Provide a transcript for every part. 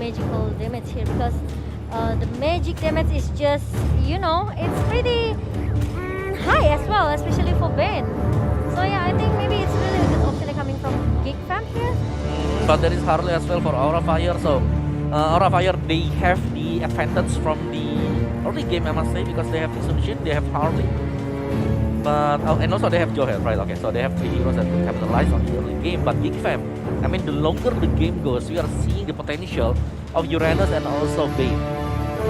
magical damage here because the magic damage is just, it's pretty high as well, especially for Bane. So yeah, I think maybe it's really a good option coming from Geek Fam here. But there is Harley as well for Aura Fire. So Aura Fire, they have the advantage from the early game, I must say, because they have Insubmission, they have Harley. But and also they have Joher, right? Okay, so they have 3 heroes that can capitalize on the early game. But Geek Fam, I mean, the longer the game goes, we are seeing the potential of Uranus and also Bane.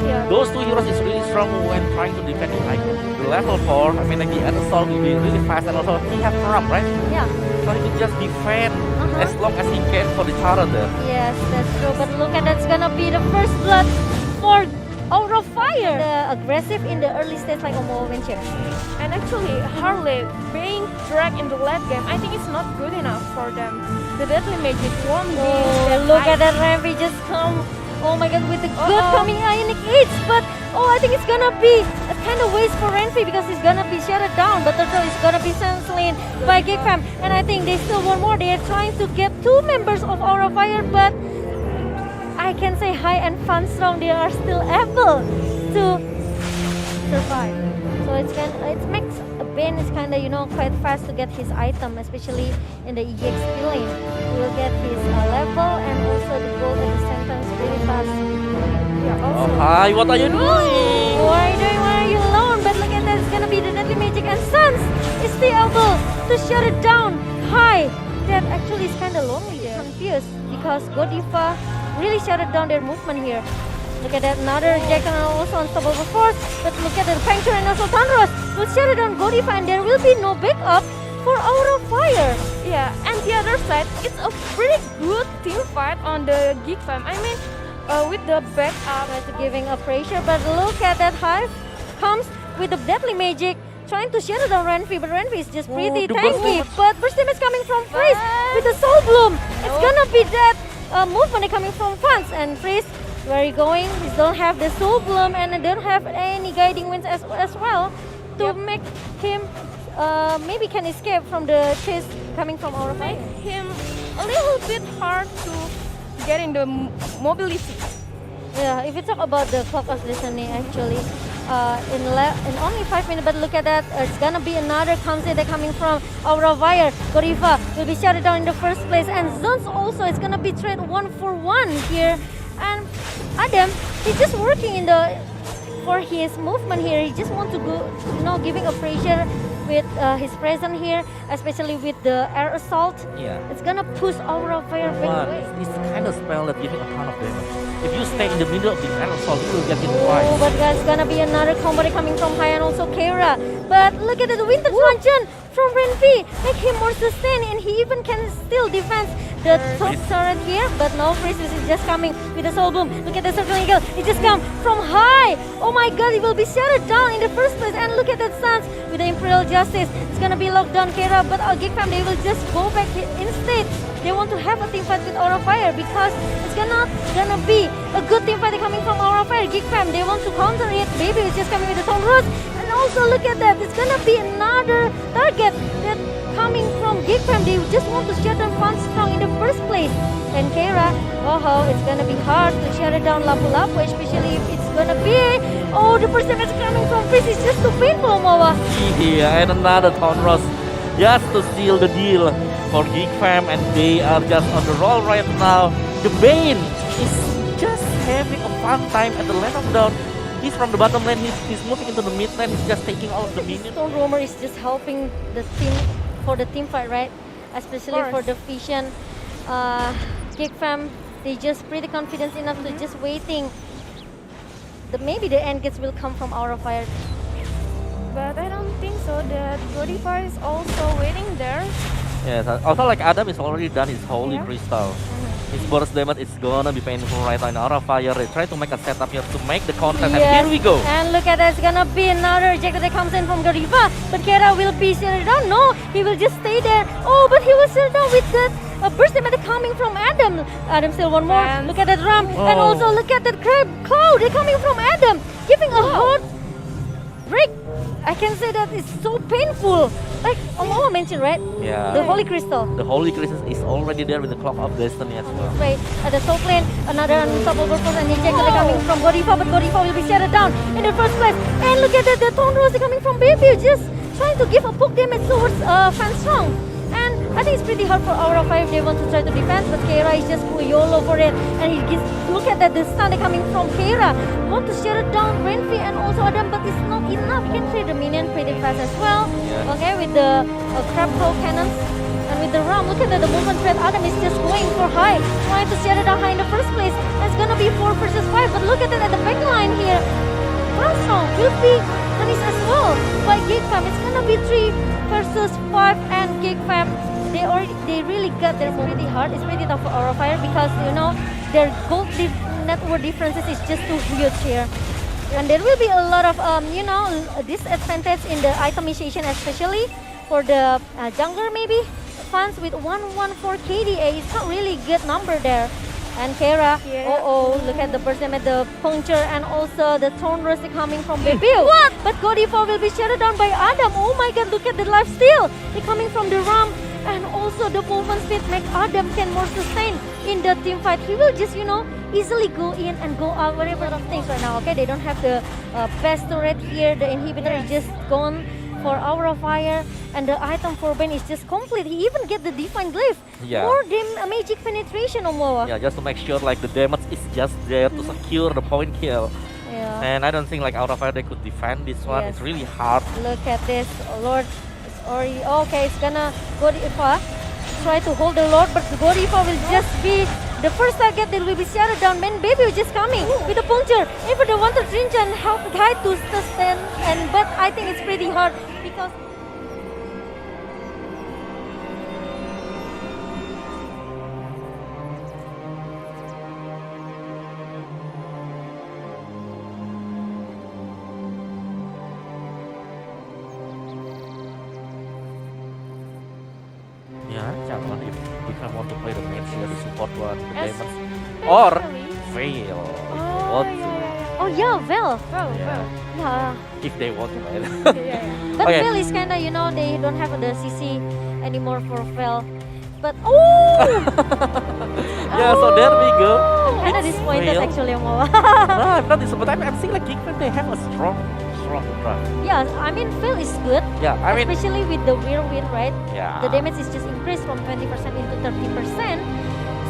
Yeah. Those 2 heroes is really strong when trying to defend the icon. The level 4, I mean, like the Assault will be really fast, and also he have corrupt, right? Yeah. So he could just defend as long as he can for the Tara there. Yes, that's true. But look at that's gonna be the first blood for Aura Fire. The aggressive in the early stage, like Omo mentioned. And actually, Harley being dragged in the late game, I think it's not good enough for them. The deadly magic won't be that Look high. at that Rampy just come. Oh my god, with the good coming Ionic Age, but I think it's gonna be a kind of waste for Renfi because he's gonna be shuttered down, but Turtle is gonna be slain by Geek Fam, and I think they still want more. They are trying to get 2 members of Aura Fire, but I can say High and Fun Strong, they are still able to survive. So it makes Bane is kind of quite fast to get his item, especially in the EXP lane. He will get his level and also the gold and the sentence really fast. Yeah, also. Oh, hi, what are you doing? Why are you alone? But look at that, it's gonna be the deadly magic, and Sans is still able to shut it down. Hi, that actually is kind of lonely there. Confused because Godiva really shut it down their movement here. Look at that, another Jack and also unstoppable force. But look at the Puncture and also Thunderous will shut it down Godiva, and there will be no backup for Aura Fire. Yeah, and the other side, it's a pretty good team fight on the Geek Fam. I mean, with the backup, It's giving a pressure, but look at that Hive comes with the deadly magic, trying to shut down Renfi, but Renfi is just pretty the tanky. burst. But burst damage coming from Freeze with the Soul Bloom. It's gonna be that movement coming from Fans, and Freeze, where are you going? He don't have the Soul Bloom and they don't have any guiding winds as well to make him maybe can escape from the chase coming from Aura Fire. make him a little bit hard to get in the mobility. Yeah, if you talk about the Clock of Destiny, actually, in only 5 minutes, but look at that, it's gonna be another Kamse that coming from Aura Fire. Godiva will be shut down in the first place, and Zones also is gonna be trade 1-for-1 here. And Adam, he's just working for his movement here. He just want to go, giving a pressure with his presence here, especially with the air assault. Yeah. It's gonna push Aura Fire back away. It's kind of spell that giving a ton of damage. If you stay in the middle of the air assault, you will get hit Oh, twice. but guys, gonna be another combo coming from High and also Keira. But look at the Winter Truncheon from Renfi, make him more sustained, and he even can still defend the top turret here. But no, Freeze is just coming with the Soul Bloom. Look at the Circling Eagle, it just come from High. Oh my god, he will be shut down in the first place. And look at that Sans with the Imperial Justice. It's gonna be locked down Keira, but Geek Fam, they will just go back instead. They want to have a team fight with Aura Fire because it's gonna be a good team fight coming from Aura Fire. Geek Fam, they want to counter it. Baby is just coming with the Tom Rose. And also look at that, it's gonna be another target that coming from Geek Fam. They just want to shut down Fun Strong in the first place. And Keira, it's gonna be hard to shut it down Lapu Lapu, especially if it's gonna be, the first damage coming from Freeze is just too painful, Mawa. Yeah, and another Tonros just to seal the deal for Geek Fam, and they are just on the roll right now. The Bane is just having a fun time at the Land of Dawn. He's from the bottom lane, he's moving into the mid lane, he's just taking all of the minions. Stone Roamer is just helping the team for the team fight, right? Especially for the Vision. Geek Fam, they just pretty confident enough to just waiting. Maybe the end gates will come from Aura Fire. But I don't think so. That Godiva is also waiting there. Yes, also like Adam is already done his Holy Crystal. His burst damage is gonna be painful right now in Aura Fire. They try to make a setup here to make the contact, and here we go. And look at that, it's gonna be another eject that comes in from Godiva. But Keira will be shut down. No, he will just stay there. Oh, but he was shut down with that burst damage coming from Adam. Adam still one more. Look at that ramp. And also look at that crab cloud. They're coming from Adam. Giving a hard break I can say that it's so painful. Like Omawa mentioned, right? Yeah. The Holy Crystal. The Holy Crystal is already there with the Clock of Destiny as well. Right, at the top lane, another unstoppable force and injector coming from Godiva, but Godiva will be shattered down in the first place. And look at that, the Thorn Rose coming from Baby, just trying to give a poke damage towards Fan Strong. And I think it's pretty hard for Aura 5 if they want to try to defend, but Keira is just going YOLO for it. And he gives, look at that, the stun coming from Keira. Want to shut it down Renfi and also Adam, but it's not enough. He can clear the minion pretty fast as well. Yeah. Okay, with the crab claw cannons. And with the ram, look at that, the movement speed. Adam is just going for high, trying to shut it down high in the first place. It's gonna be 4 versus 5, but look at it at the back line here. Armstrong will be punished as well by Geek Fam. It's gonna be 3 versus 5, and Geek Fam, they really got their move pretty hard. It's pretty tough for Aura Fire because you know their gold network differences is just too huge here. And there will be a lot of you know, disadvantage in the itemization, especially for the jungler maybe. Fans with 114 KDA, it's not really good number there. And Keira, look at the burst damage, the puncture, and also the Thorn Rose coming from Baby. What? But Godiva will be shut down by Adam. Oh my god, look at the lifesteal. They're coming from the ramp, and also the movement speed make Adam can more sustain in the team fight. He will just, you know, easily go in and go out, whatever of things right now. Okay, they don't have the best turret here. The inhibitor is just gone for Aura Fire, and the item for Ben is just complete. He even get the Divine Glyph. Yeah. More magic penetration, Omawa. Yeah, just to make sure like the damage is just there to secure the point kill. Yeah. And I don't think like Aura Fire they could defend this one. Yes. It's really hard. Look at this, Lord. It's already okay. It's gonna Godiva try to hold the Lord, but Godiva will just be the first target that will be shut down. Man, Baby is just coming with a puncture. Even the Wanted Range and help guy to sustain, but I think it's pretty hard because. Yeah, Chairman, if we can want to play the main here, the support one, the Yes, damage, especially- or fail. Oh, Oh yeah, Vel. Yeah. Yeah. If they want to play. But Okay. Vel is kinda, you know, they don't have the CC anymore for Vel. But oh! Yeah, so there we go. I'm kinda It's disappointed fail. actually, Omawa. No, I'm not disappointed. I'm seeing like Geek they have a strong drive. Yeah, I mean Vel is good, Yeah, I mean, especially with the whirlwind, right? yeah. The damage is just increased from 20% into 30%.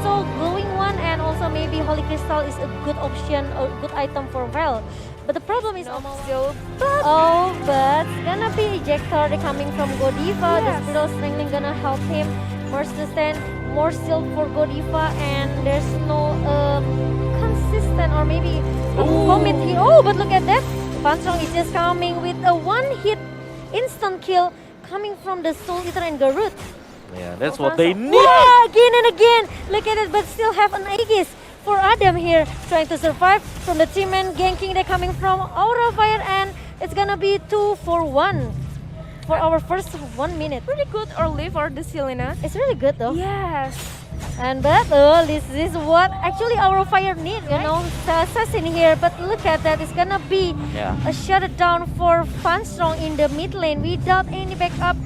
So glowing one and also maybe Holy Crystal is a good option, a good item for Vel. But the problem is Still, but it's gonna be ejector coming from Godiva. The Yes. Spiral Strengthening gonna help him more sustain, more shield for Godiva, and there's no consistent or maybe commit here. Oh, but look at that! Panstrong is just coming with a one-hit instant kill coming from the Soul Eater and Garut. Yeah, that's what they need. Yeah, again and again. Look at it, but still have an Aegis for Adam here, trying to survive from the team and ganking. They're coming from Aura Fire, and it's gonna be 2-for-1 for our first 1 minute. pretty good early for the Selena. It's really good though. Yes. And but this is what actually Aura Fire need, you know, the assassin here. But look at that, it's gonna be Yeah. a shutdown for Fanstrong in the mid lane without any backup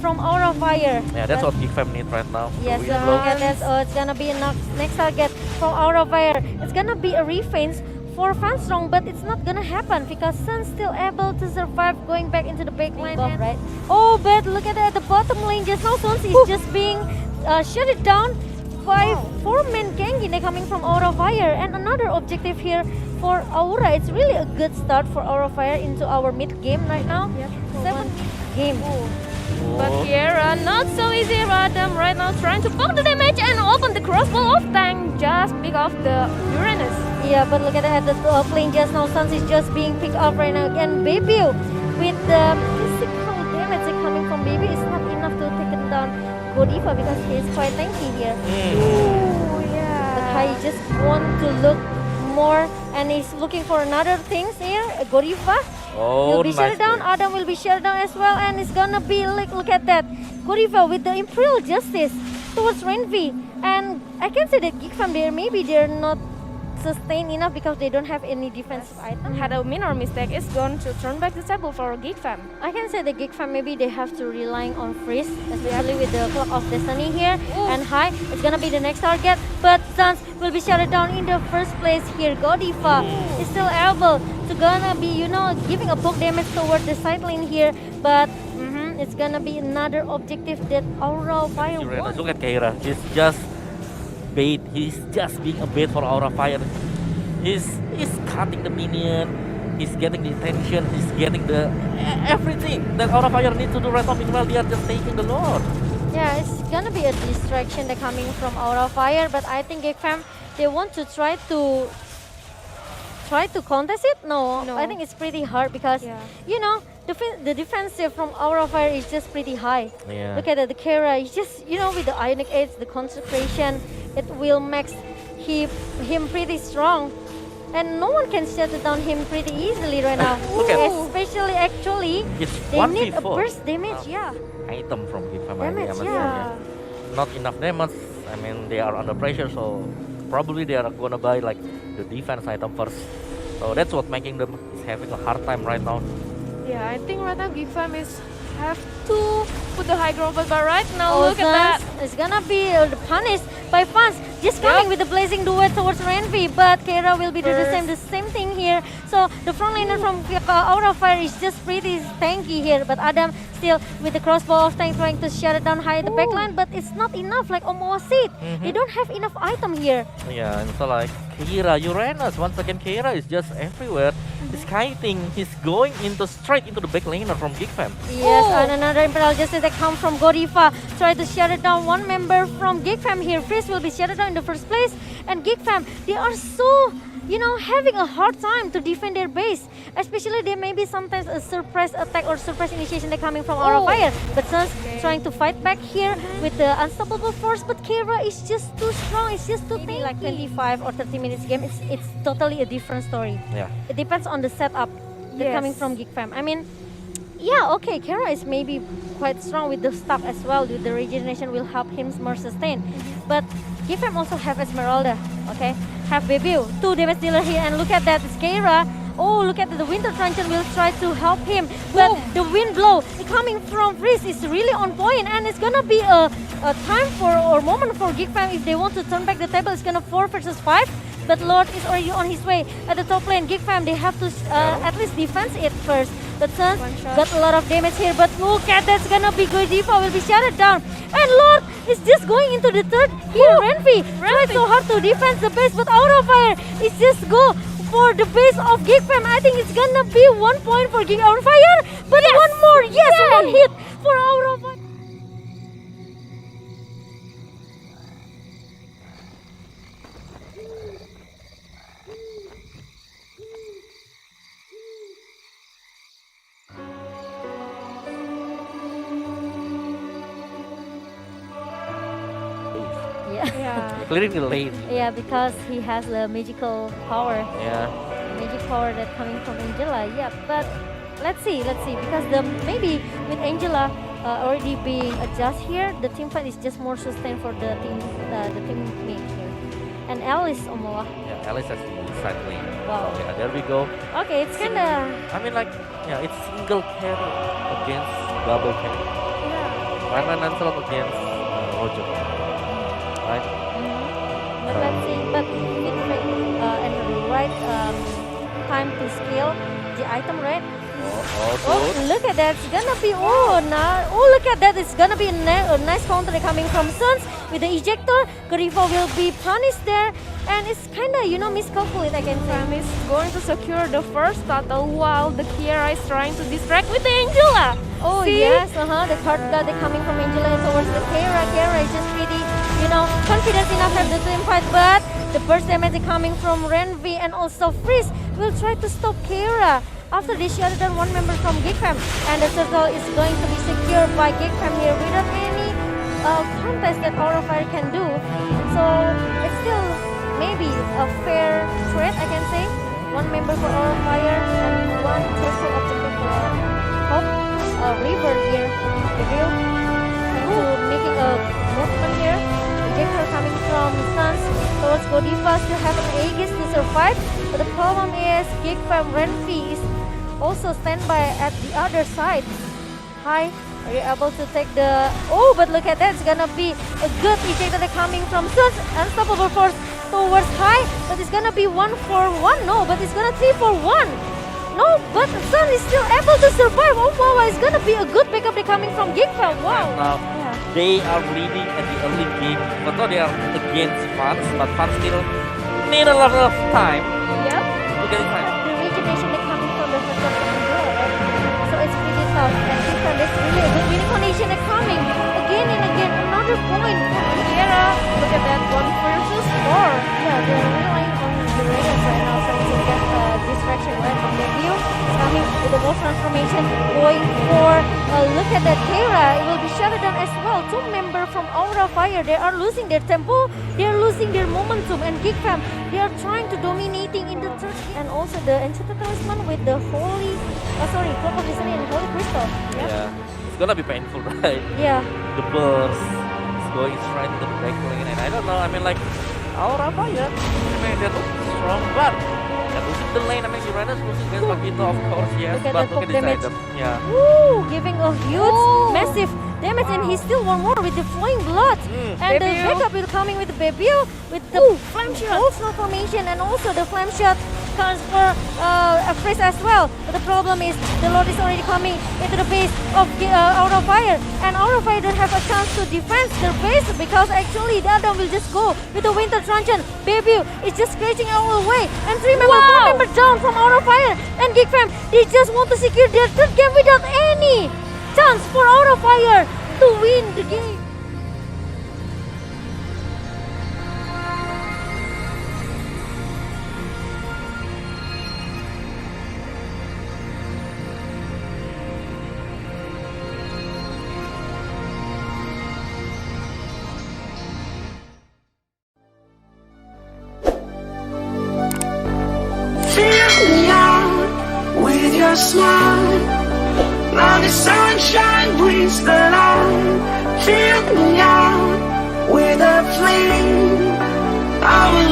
from Aura Fire. Yeah, that's But- what Geek Fam need right now. Yes, The so win blow. look at that. It's gonna be a next target from Aura Fire. It's gonna be a refense for Fanstrong, but it's not gonna happen because Sun's still able to survive going back into the back line. Right? Oh, but look at that, the bottom lane just now. Sun is just being shut it down by 4-man ganking. They're coming from Aura Fire, and another objective here for Aura. It's really a good start for Aura Fire into our mid game right now. Yep. 7th game. But Oh. Kiera, not so easy. Radam right now trying to poke the damage and open the crossbow of tank just pick off the Uranus. Yeah, but look at that, the plane just now. Suns is just being picked up right now. And Baby with the physical damage coming from Baby is not enough to take it down Godiva because he is quite tanky here. Oh But yeah. I just want to look more, and he's looking for another things here. Godiva Oh, will be shut nice down. play. Adam will be shut down as well, and it's gonna be like, look at that, Godiva with the Imperial Justice towards Renvi. And I can say that Geek from there, maybe they're not sustain enough because they don't have any defensive item. Had a minor mistake, it's going to turn back the table for Geek Fam. I can say the Geek Fam maybe they have to relying on freeze, especially with the Clock of Destiny here and high. It's gonna be the next target, but Suns will be shut down in the first place here. Godiva is still able to gonna be, giving a poke damage toward the side lane here, but it's gonna be another objective that Aura Fire wants. Look at Keira. He's just bait. He's just being a bait for Aura Fire. He's cutting the minion. He's getting the attention. He's getting the everything that Aura Fire needs to do right now. Meanwhile, they are just taking the Lord. Yeah, it's gonna be a distraction that coming from Aura Fire, but I think Geek Fam they want to try to contest it. No, I think it's pretty hard because the defensive from Aura Fire is just pretty high. Yeah. Look at it, the Keira is just with the Ionic Age, the consecration, it will make him pretty strong. And no one can shut down him pretty easily right now. Look at especially actually it's they need a 1v4. burst damage, Item from Geek Fam. Damage, Not enough damage. I mean, they are under pressure, so probably they are gonna buy like the defense item first. So that's what making them is having a hard time right now. Yeah, I think right now Geek Fam is have to put the high ground, but right now look at that. It's gonna be punished by Fans. Just coming with the blazing duet towards Renvi, but Keira will be do the same thing here. So the front laner from Aura Fire is just pretty tanky here, but Adam still with the crossbow of tank trying to shut it down high at the backline, but it's not enough like Omoa said. They don't have enough item here. Yeah, and so like Keira, Uranus, once again Keira is just everywhere. He's kiting, he's going straight into the back laner from Geek Fam. Yes, and another Imperial Justice that come from Godiva. Try to shut it down one member from Geek Fam here. Freeze will be shut down in the first place. And Geek Fam, they are so, having a hard time to defend their base. Especially there may be sometimes a surprise attack or surprise initiation that coming from Aura Fire. But Suns trying to fight back here with the unstoppable force. But Keira is just too strong. It's just too tanky. Like 25 or 30 minutes game, it's totally a different story. Yeah. It depends on the setup that coming from Geek Fam. I mean, okay, Keira is maybe quite strong with the stock as well. The regeneration will help him more sustain. But Geek Fam also have Esmeralda, okay? Have Bebu, 2 damage dealer here, and look at that, it's Keira. Oh, look at the Winter Truncheon will try to help him, but the wind blow coming from Freeze is really on point, and it's gonna be a time for or moment for Geek Fam if they want to turn back the table. It's gonna 4 versus 5. But Lord is already on his way at the top lane. Geek Fam, they have to at least defense it first. But Suns got a lot of damage here. But look at that's gonna be good. Godiva will be shut down. And Lord is just going into the third here. Renvi tried so hard to defend the base, but Aura Fire is just go for the base of Geek Fam. I think it's gonna be 1 point for Geek Aura Fire. But one more, one hit for Aura Fire. Clearing the lane. Yeah, because he has the magical power. Yeah. Magic power that coming from Angela. Yeah, but let's see because maybe with Angela already being adjust here, the team fight is just more sustained for the teammate here. And Alice Omoa. Yeah, Alice has the side lane. Wow. So, yeah, there we go. Okay, it's kinda. I mean, like, it's single carry against double carry. Yeah. Ryan Lancelot against Roger. Right? But let's see. But and the right time to scale the item, right? Look at that! It's gonna be look at that! It's gonna be a nice counter coming from Suns with the ejector. Godiva will be punished there, and it's kinda miscalculate again. Fam is going to secure the first battle while the Keira is trying to distract with the Angela. Oh See? yes, the card guard coming from Angela towards the Keira. Keira is just pretty, confident enough to have the team fight, but the burst damage coming from Renvi and also Freeze will try to stop Keira. After they shut down one member from Geek Fam, and the circle is going to be secured by Geek Fam here without any contest that Aura Fire can do. So it's still maybe a fair trade, I can say. One member for Aura Fire and one treasure objective for Hope River here. Reveal to making a movement here. Ejector coming from Suns towards Godiva, still have an Aegis to survive. But the problem is Geek from Renfi is also standby at the other side. Hi, are you able to take the... Oh, but look at that, it's gonna be a good ejector coming from Sun's unstoppable force towards High, but it's gonna be 1 for 1. No, but it's gonna 3 for 1. No, but Sun is still able to survive. Oh wow, it's gonna be a good backup coming from Geek Fam. Wow. And now they are leading at the early game, but now they are against Fans, but Fans still need a lot of time Yep. to get in time. The regeneration coming from the first one as well, right? So it's pretty tough. And Geek Fam, that's really a good winning condition coming again and again. Another point. Kiera, look at that, 1 versus 4. Yeah, they're relying on the Raiders right now, trying to get distraction right from their view. Coming with the wolf transformation, going for look at that Kera. It will be shut down as well. 2 members from Aura Fire, they are losing their tempo, they are losing their momentum, and Geek Fam, they are trying to dominating in the third game. And also the Enchanted Talisman with the Holy, Cloak of Destiny and Holy Crystal. Yep. Yeah, it's gonna be painful, right? Yeah. The burst is going straight to the back lane, and I don't know. I mean, like Aura Fire, I mean, they're looking strong, but they're losing the lane. I mean, Uranus losing against Magneto, of course, yes, Look at but that look at poke this damage. item. Yeah. Woo! Giving a huge, massive damage, and he's still one more with the flowing blood. And the Baby. backup is coming with the baby with the flame shot, transformation, and also the flame shot comes for a freeze as well. But the problem is the Lord is already coming into the base of Aura Fire, and Aura Fire don't have a chance to defend their base because actually the Adam will just go with the Winter Truncheon. Baby is just scratching all the way, and 4 members down from Aura Fire, and Geek Fam, they just want to secure their third game without any chance for Aura Fire to win the game. Fill me out with your smile. Now the sunshine brings the light. Fill me out with a flame. I will